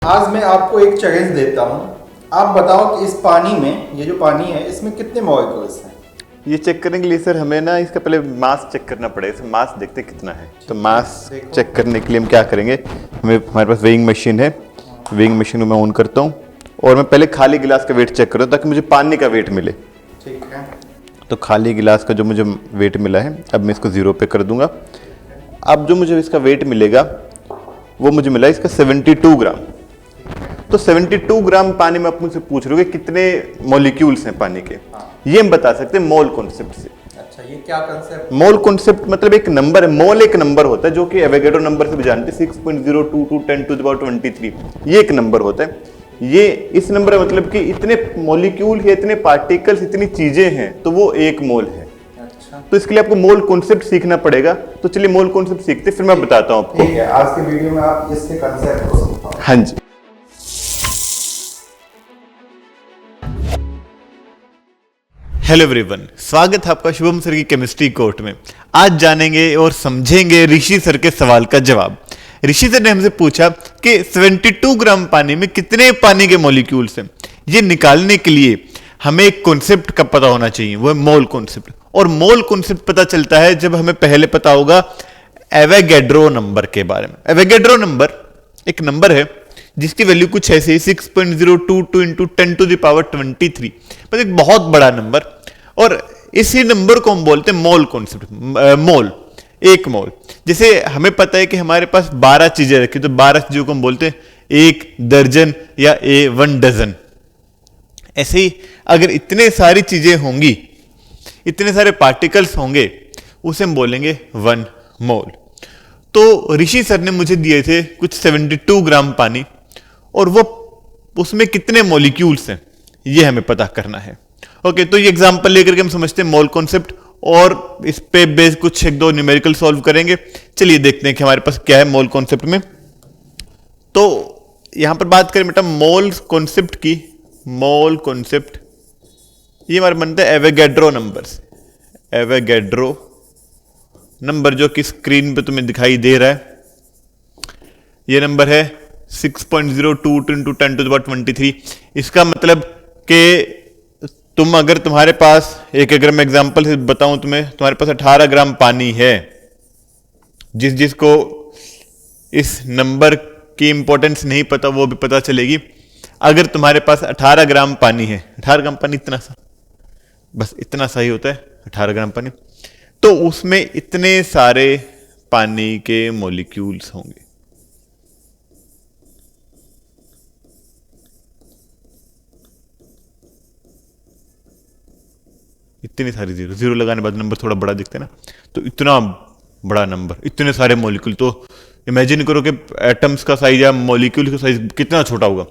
आज मैं आपको एक चैलेंज देता हूँ। आप बताओ कि इस पानी में, ये जो पानी है, इसमें कितने मॉलिक्यूल्स हैं। ये चेक करने के लिए सर हमें ना इसका पहले मास चेक करना पड़ेगा। सर मास देखते कितना है। तो मास चेक करने के लिए हम क्या करेंगे, हमारे पास वेइंग मशीन है। वेइंग मशीन मैं ऑन करता हूँ और मैं पहले खाली गिलास का वेट चेक करता हूँ ताकि मुझे पानी का वेट मिले। ठीक है। तो खाली गिलास का जो मुझे वेट मिला है, अब मैं इसको 0 पे कर दूंगा। अब जो मुझे इसका वेट मिलेगा वो मुझे मिला इसका 72 ग्राम। तो 72 ग्राम पानी में आप मुझसे पूछ रहे हो कि कितने मॉलिक्यूल्स हैं पानी के। ये हम बता सकते हैं मोल कॉन्सेप्ट से। अच्छा, ये क्या कंसेप्ट? मोल कॉन्सेप्ट मतलब एक नंबर है। मोल एक नंबर होता है जो कि एवोगैड्रो नंबर से भी जानते हैं, 6.022 10⁻23। ये एक नंबर होता है। ये इस नंबर का मतलब कि इतने मॉलिक्यूल या इतने पार्टिकल्स, इतनी चीजें हैं, तो वो एक मोल है। अच्छा, तो इसके लिए आपको मोल कॉन्सेप्ट सीखना पड़ेगा। तो चलिए मोल कॉन्सेप्ट सीखते, फिर मैं बताता हूँ आपको। ठीक है, आज के वीडियो में आप इसके कंसेप्ट को समझाओ। हाँ जी। हेलो एवरीवन, स्वागत है आपका शुभम सर की केमिस्ट्री कोर्ट में। आज जानेंगे और समझेंगे ऋषि सर के सवाल का जवाब। ऋषि सर ने हमसे पूछा कि 72 ग्राम पानी में कितने पानी के मॉलिक्यूल्स हैं। ये निकालने के लिए हमें एक कॉन्सेप्ट का पता होना चाहिए, वो है मोल कॉन्सेप्ट। और मोल कॉन्सेप्ट पता चलता है जब हमें पहले पता होगा एवोगैड्रो नंबर के बारे में। एवोगैड्रो नंबर एक नंबर है जिसकी वैल्यू कुछ ऐसे 6.022 इंटू 10⁻23, मतलब एक बहुत बड़ा नंबर। और इसी नंबर को हम बोलते हैं मोल कॉन्सेप्ट। मोल, एक मोल। जैसे हमें पता है कि हमारे पास 12 चीजें रखी, तो 12 चीजों को हम बोलते हैं एक दर्जन या 1 डजन। ऐसे ही अगर इतने सारी चीजें होंगी, इतने सारे पार्टिकल्स होंगे, उसे हम बोलेंगे 1 मोल। तो ऋषि सर ने मुझे दिए थे कुछ 72 ग्राम पानी, और वो उसमें कितने मॉलिक्यूल्स हैं ये हमें पता करना है। ओके, तो ये एग्जांपल लेकर के हम समझते हैं मोल कॉन्सेप्ट, और इस पे बेस कुछ एक दो न्यूमेरिकल सॉल्व करेंगे। चलिए देखते हैं कि हमारे पास क्या है मोल कॉन्सेप्ट में। तो यहां पर बात करें बेटा मोल कॉन्सेप्ट की। मोल कॉन्सेप्ट ये हमारे बनते हैं एवोगैड्रो नंबर्स। एवोगैड्रो नंबर जो कि स्क्रीन पे तुम्हें दिखाई दे रहा है, ये नंबर है 6.022 इंटू 10⁻23। इसका मतलब कि तुम अगर तुम्हारे पास अगर मैं एग्जांपल से बताऊं तुम्हें, तुम्हारे पास 18 ग्राम पानी है, जिसको इस नंबर की इंपॉर्टेंस नहीं पता वो भी पता चलेगी। अगर तुम्हारे पास 18 ग्राम पानी है, 18 ग्राम पानी इतना सा, बस इतना सा ही होता है 18 ग्राम पानी, तो उसमें इतने सारे पानी के मॉलिक्यूल्स होंगे। इतनी सारी जीरो जीरो लगाने बाद नंबर थोड़ा बड़ा दिखता है ना, तो इतना बड़ा नंबर, इतने सारे मॉलिक्यूल। तो इमेजिन करो कि एटम्स का साइज या मॉलिक्यूल का साइज कितना छोटा होगा,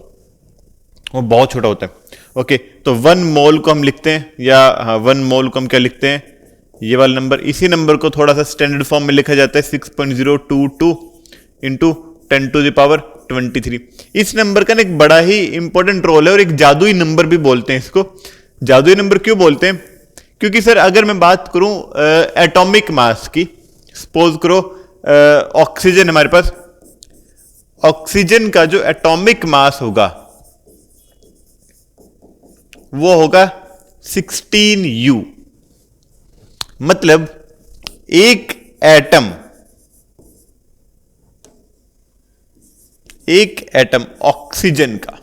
वो बहुत छोटा होता है। ओके, तो 1 मोल को हम लिखते हैं, या 1 मोल को हम क्या लिखते हैं, ये वाला नंबर। इसी नंबर को थोड़ा सा स्टैंडर्ड फॉर्म में लिखा जाता है 6.022 इंटू 10⁻23। इस नंबर का एक बड़ा ही इंपॉर्टेंट रोल है, और एक जादुई नंबर भी बोलते हैं इसको। जादुई नंबर क्यों बोलते हैं? क्योंकि सर अगर मैं बात करूं एटॉमिक मास की, सपोज करो ऑक्सीजन, हमारे पास ऑक्सीजन का जो एटॉमिक मास होगा वो होगा 16U। मतलब एक एटम ऑक्सीजन का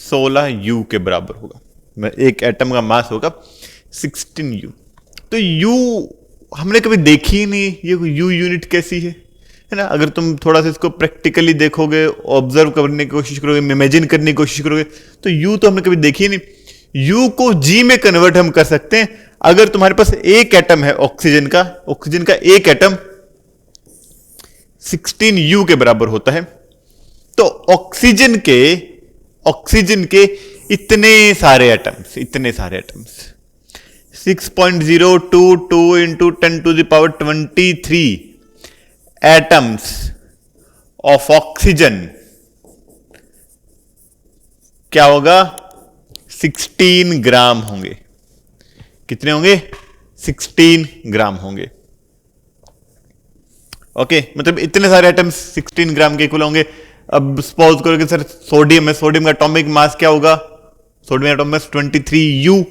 16U के बराबर होगा। एक एटम का मास होगा 16U। तो U हमने कभी देखी ही नहीं, ये U यूनिट कैसी है ना। अगर तुम थोड़ा सा इसको प्रैक्टिकली देखोगे, ऑब्जर्व करने की कोशिश करोगे, इमेजिन करने की कोशिश करोगे, तो U तो हमने कभी देखी ही नहीं। U को G में कन्वर्ट हम कर सकते हैं। अगर तुम्हारे पास एक एटम है ऑक्सीजन का एक एटम 16U के बराबर होता है, तो ऑक्सीजन के इतने सारे atoms 6.022 into 10⁻23 atoms of oxygen क्या होगा, 16 ग्राम होंगे। कितने होंगे? 16 ग्राम होंगे। ओके मतलब इतने सारे एटम्स 16 ग्राम के इक्वल होंगे। अब सपोज करो कि सर सोडियम है, सोडियम का एटॉमिक मास क्या होगा? Sodium atomic mass 23U।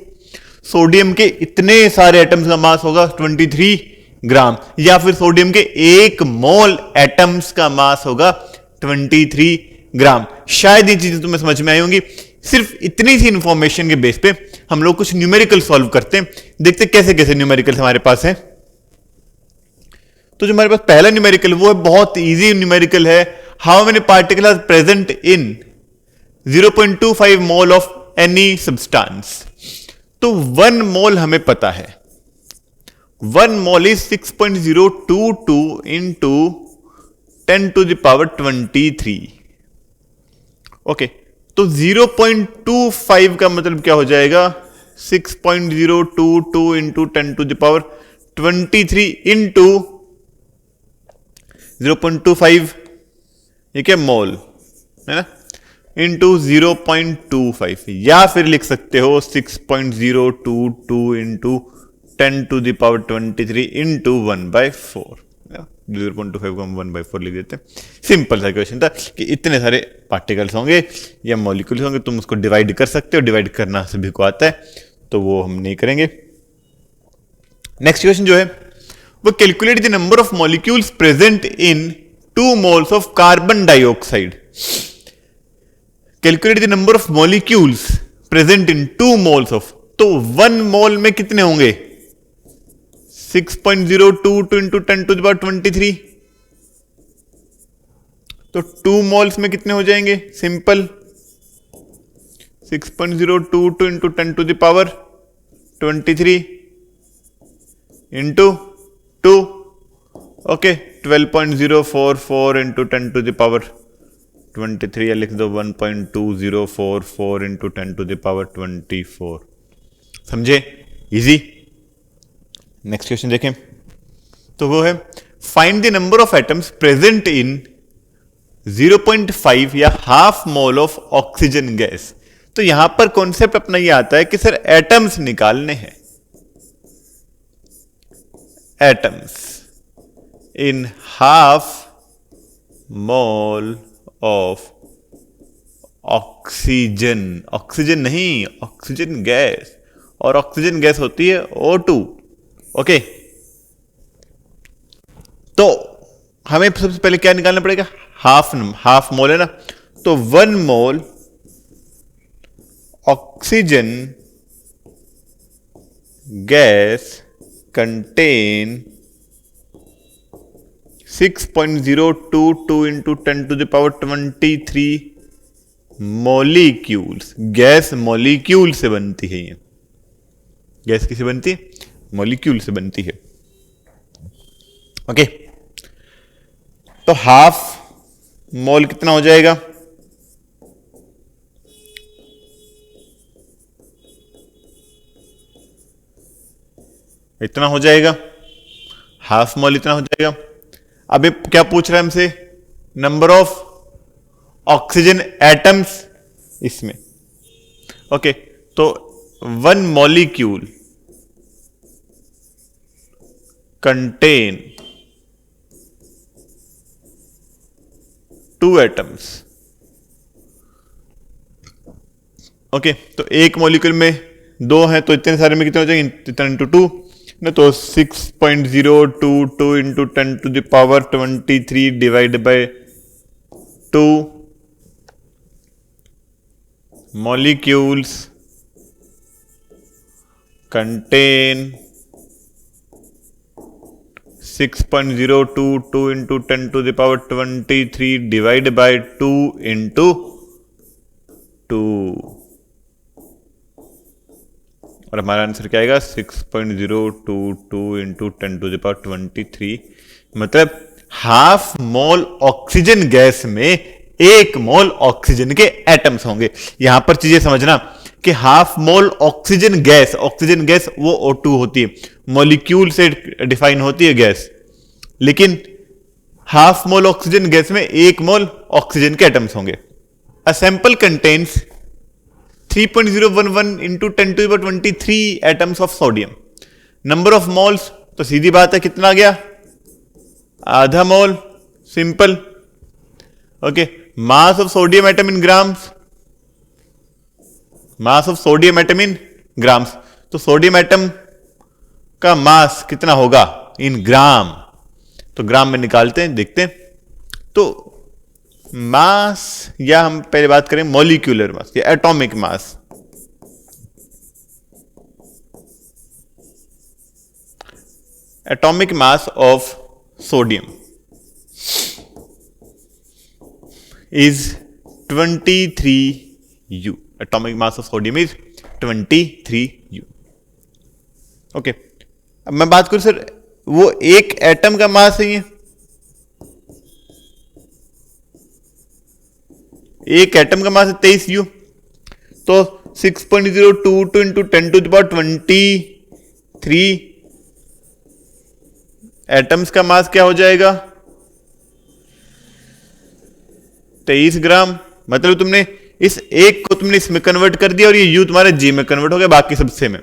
Sodium के इतने सारे एटम्स का मास होगा 23 ग्राम, या फिर सोडियम के 1 मोल एटम्स का मास होगा 23 ग्राम। शायद ये चीजें तुम्हें समझ में आई होंगी। सिर्फ इतनी सी इंफॉर्मेशन के बेस पे हम लोग कुछ न्यूमेरिकल सॉल्व करते हैं, देखते कैसे कैसे न्यूमेरिकल हमारे पास है। तो जो हमारे पास पहला न्यूमेरिकल वो है बहुत इजी न्यूमेरिकल है। How many particle are present in 0.25 mole of any substance. तो 1 मोल हमें पता है, 1 mole is 6.022 into 10 to the power 23। Okay, तो 0.25 का मतलब क्या हो जाएगा? 6.022 into 10 to the power 23 into 0.25, ये क्या मोल है ना, इंटू 0.25, या फिर लिख सकते हो 6.022 into 10 to the power 23 into 1/4। 0.25 को हम 1/4 लिख देते हैं। सिंपल सा क्वेश्चन था कि इतने सारे पार्टिकल्स होंगे या मॉलिक्यूल्स होंगे, तुम उसको डिवाइड कर सकते हो, डिवाइड करना सभी को आता है, तो वो हम नहीं करेंगे। नेक्स्ट क्वेश्चन जो है वो calculate the number of molecules present in 2 moles of carbon dioxide. Calculate the number of molecules present in 2 moles of, तो 1 मोल में कितने होंगे? 6.022 इंटू 10 टू द पावर 23। तो 2 मोल्स में कितने हो जाएंगे? Simple 6.022 into 10 to the power 23 into 2, okay 12.044 into 10 to the power 23, या लिख दो 1.2044 इंटू 10 टू द पावर 24। समझे? इजी। नेक्स्ट क्वेश्चन देखें, तो वो है find the number of atoms present in 0.5 या half mole of oxygen gas. तो यहां पर कॉन्सेप्ट अपना ये आता है कि सर एटम्स निकालने हैं, atoms in half mole of oxygen, oxygen नहीं, ऑक्सीजन गैस, और ऑक्सीजन गैस होती है O2। ओके, तो हमें सबसे पहले क्या निकालना पड़ेगा? हाफ मोल है ना, तो 1 mole oxygen gas contain 6.022 into 10 to the power 23 molecules. Gas molecule से बनती है, ये गैस किसे बनती है? मॉलिक्यूल से बनती है। ओके, तो हाफ मोल कितना हो जाएगा? इतना हो जाएगा, हाफ मोल इतना हो जाएगा। अब क्या पूछ रहा है हमसे? नंबर ऑफ ऑक्सीजन एटम्स इसमें। ओके, तो 1 मॉलिक्यूल contain 2 atoms। ओके, तो एक मॉलिक्यूल में 2 हैं, तो इतने सारे में कितने हो जाएंगे? इतना इंटू 2 ना, तो 6.022 into 10 to the power 23 divide by 2 molecules contain 6.022 into 10 to the power 23 divide by 2 into 2, और हमारा आंसर क्या आएगा? 6.022 इंटू 10 टू द पावर 23। मतलब हाफ मोल ऑक्सीजन गैस में 1 मोल ऑक्सीजन के एटम्स होंगे। यहां पर चीजें समझना कि हाफ मोल ऑक्सीजन गैस वो O2 होती है, मॉलिक्यूल से डिफाइन होती है गैस, लेकिन हाफ मोल ऑक्सीजन गैस में 1 मोल ऑक्सीजन के एटम्स होंगे। A sample contains 3.011 into 10 to the power 23 atoms of sodium. Number of moles, तो सीधी बात है कितना आ गया? आधा mole, simple. Okay, mass of sodium atom in grams, mass of sodium atom in grams, तो सोडियम एटम का मास कितना होगा इन ग्राम, तो ग्राम में निकालते हैं, देखते हैं। तो मास, या हम पहले बात करें मॉलिक्यूलर मास या atomic mass, atomic mass of sodium is 23U. Atomic mass of sodium is 23U. Okay, अब मैं बात करूं सर, वो एक एटम का मास है, ये एक एटम का मास है 23U, तो 6.022 into 10 to the power 23 atoms का मास क्या हो जाएगा 23 ग्राम। मतलब तुमने इस एक को तुमने इसमें कन्वर्ट कर दिया और ये यू तुम्हारे जी में कन्वर्ट हो गया, बाकी सब सेम है।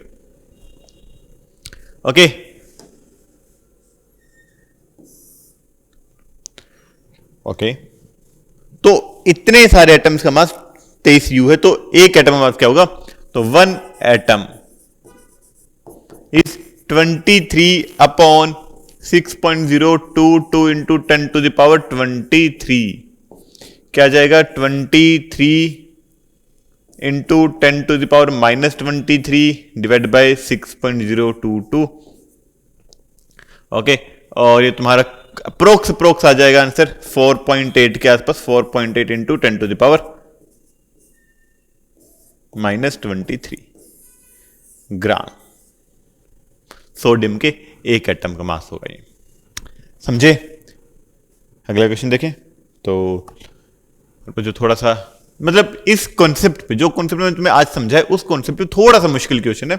ओके, ओके, तो इतने सारे एटम्स का मास 23U है, तो एक एटम का मास क्या होगा, तो 1 atom is 23 upon 6.022 into 10 to the power 23, क्या जाएगा 23 into 10 to the power -23 divide by 6.022। Okay, और ये तुम्हारा अप्रोक्स आ जाएगा आंसर 4.8 के आसपास, 4.8 into 10 to the power -23 gram sodium के एक एटम का मास होगा ये। समझे? अगला क्वेश्चन देखें। तो जो थोड़ा सा मतलब इस कॉन्सेप्ट पे, जो कॉन्सेप्ट में तुम्हें आज समझा है, उस कॉन्सेप्ट पे थोड़ा सा मुश्किल क्वेश्चन है,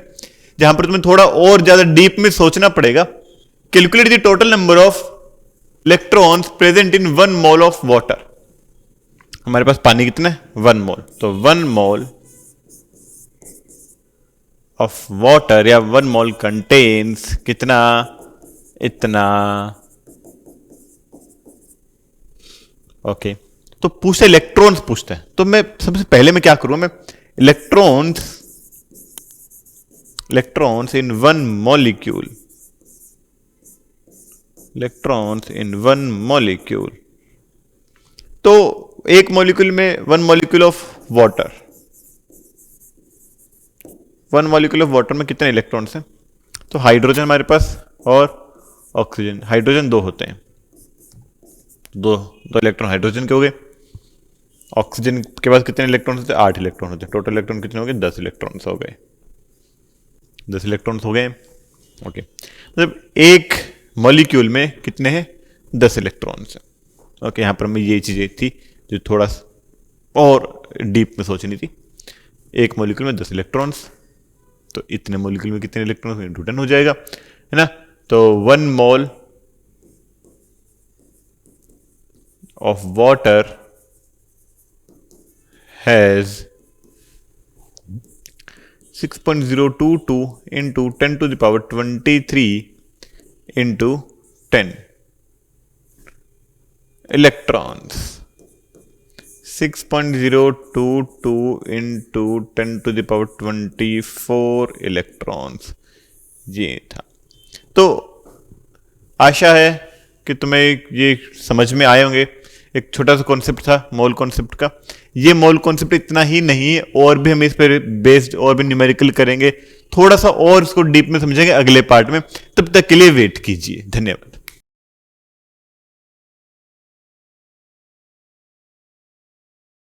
जहां पर तुम्हें थोड़ा और ज्यादा डीप में सोचना पड़ेगा। Calculate the total number of electrons present in 1 mole of water. हमारे पास पानी कितना है 1 मोल, तो 1 मोल ऑफ वाटर या 1 मोल कंटेन्स कितना, इतना। ओके, तो पूछते इलेक्ट्रॉन्स पूछते हैं, तो मैं सबसे पहले मैं क्या करूंगा, मैं electrons in 1 molecule, electrons in 1 molecule, तो एक मॉलिक्यूल में 1 molecule of water, 1 molecule of water में कितने इलेक्ट्रॉन्स हैं, तो हाइड्रोजन हमारे पास और ऑक्सीजन, हाइड्रोजन 2 होते हैं, दो इलेक्ट्रॉन हाइड्रोजन के हो गए। ऑक्सीजन के पास कितने इलेक्ट्रॉन होते हैं 8 इलेक्ट्रॉन होते हैं। टोटल इलेक्ट्रॉन कितने हो गए 10 इलेक्ट्रॉन हो गए, 10 इलेक्ट्रॉन हो गए। ओके, मतलब एक मॉलिक्यूल में कितने हैं 10 इलेक्ट्रॉन्स हैं। ओके, यहाँ पर हमें ये चीजें थी जो थोड़ा और डीप में सोचनी थी। एक मॉलिक्यूल में 10 इलेक्ट्रॉन्स, तो इतने मॉलिक्यूल में कितने इलेक्ट्रॉन्स इंटू 10 हो जाएगा, है ना। तो 1 mole of water has 6.022 into 10 to the power 23 into 10 electrons, 6.022 into 10 to the power 24 electrons, ये था। तो आशा है कि तुम्हें ये समझ में आए होंगे। एक छोटा सा कॉन्सेप्ट था मोल कॉन्सेप्ट का। ये मोल कॉन्सेप्ट इतना ही नहीं है, और भी हम इस पर बेस्ड और भी न्यूमेरिकल करेंगे, थोड़ा सा और इसको डीप में समझेंगे अगले पार्ट में। तब तक के लिए वेट कीजिए। धन्यवाद।